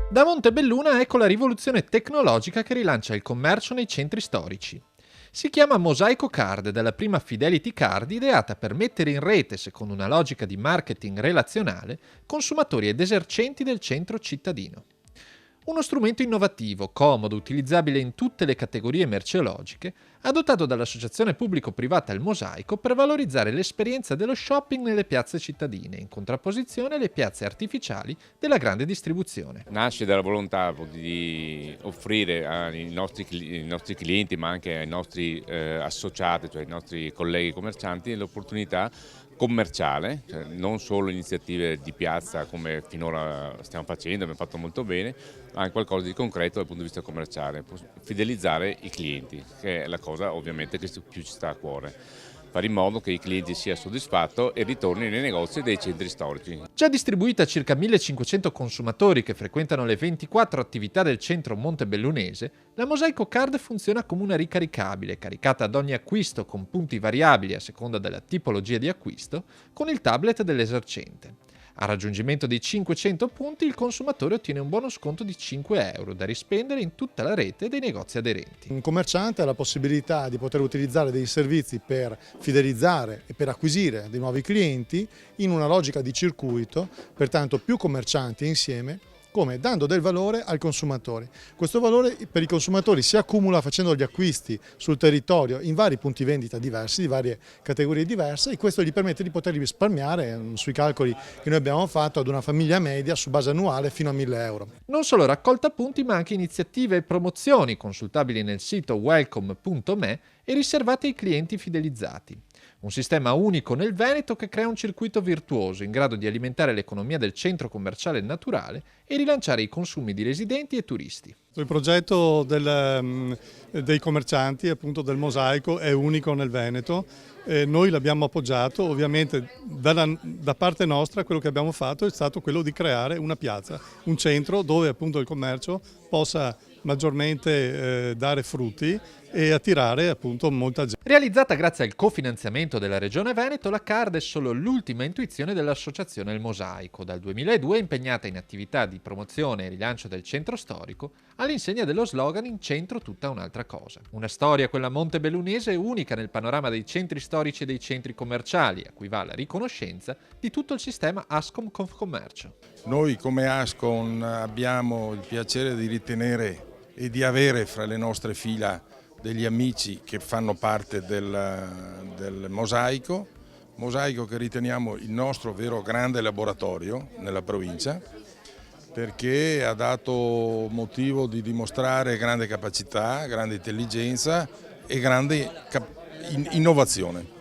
Da Montebelluna ecco la rivoluzione tecnologica che rilancia il commercio nei centri storici. Si chiama Mosaico Card ed è la prima Fidelity Card ideata per mettere in rete, secondo una logica di marketing relazionale, consumatori ed esercenti del centro cittadino. Uno strumento innovativo, comodo, utilizzabile in tutte le categorie merceologiche, adottato dall'associazione pubblico-privata Il Mosaico per valorizzare l'esperienza dello shopping nelle piazze cittadine, in contrapposizione alle piazze artificiali della grande distribuzione. Nasce dalla volontà di offrire ai nostri clienti, ma anche ai nostri associati, cioè ai nostri colleghi commercianti, l'opportunità commerciale, cioè non solo iniziative di piazza come finora stiamo facendo, abbiamo fatto molto bene, ma anche qualcosa di concreto dal punto di vista commerciale, fidelizzare i clienti, che è la cosa ovviamente che più ci sta a cuore. Fare in modo che i clienti siano soddisfatti e ritornino nei negozi dei centri storici. Già distribuita a circa 1500 consumatori che frequentano le 24 attività del centro montebellunese, la Mosaico Card funziona come una ricaricabile, caricata ad ogni acquisto con punti variabili a seconda della tipologia di acquisto, con il tablet dell'esercente. A raggiungimento dei 500 punti il consumatore ottiene un buono sconto di 5 euro da rispendere in tutta la rete dei negozi aderenti. Un commerciante ha la possibilità di poter utilizzare dei servizi per fidelizzare e per acquisire dei nuovi clienti in una logica di circuito, pertanto più commercianti insieme, come dando del valore ai consumatori. Questo valore per i consumatori si accumula facendo gli acquisti sul territorio in vari punti vendita diversi, di varie categorie diverse, e questo gli permette di poter risparmiare sui calcoli che noi abbiamo fatto ad una famiglia media su base annuale fino a 1000 euro. Non solo raccolta punti ma anche iniziative e promozioni consultabili nel sito welcome.me e riservate ai clienti fidelizzati. Un sistema unico nel Veneto che crea un circuito virtuoso in grado di alimentare l'economia del centro commerciale naturale e rilanciare i consumi di residenti e turisti. Il progetto dei commercianti, appunto del Mosaico, è unico nel Veneto. Noi l'abbiamo appoggiato, ovviamente da parte nostra quello che abbiamo fatto è stato quello di creare una piazza, un centro dove appunto il commercio possa maggiormente dare frutti e attirare appunto molta gente. Realizzata grazie al cofinanziamento della Regione Veneto, la Card è solo l'ultima intuizione dell'associazione Il Mosaico, dal 2002 impegnata in attività di promozione e rilancio del centro storico, all'insegna dello slogan "In centro tutta un'altra cosa". Una storia, quella montebellunese, unica nel panorama dei centri storici e dei centri commerciali, a cui va la riconoscenza di tutto il sistema Ascom Confcommercio. Noi come Ascom abbiamo il piacere di ritenere e di avere fra le nostre fila degli amici che fanno parte del Mosaico che riteniamo il nostro vero grande laboratorio nella provincia, perché ha dato motivo di dimostrare grande capacità, grande intelligenza e grande innovazione.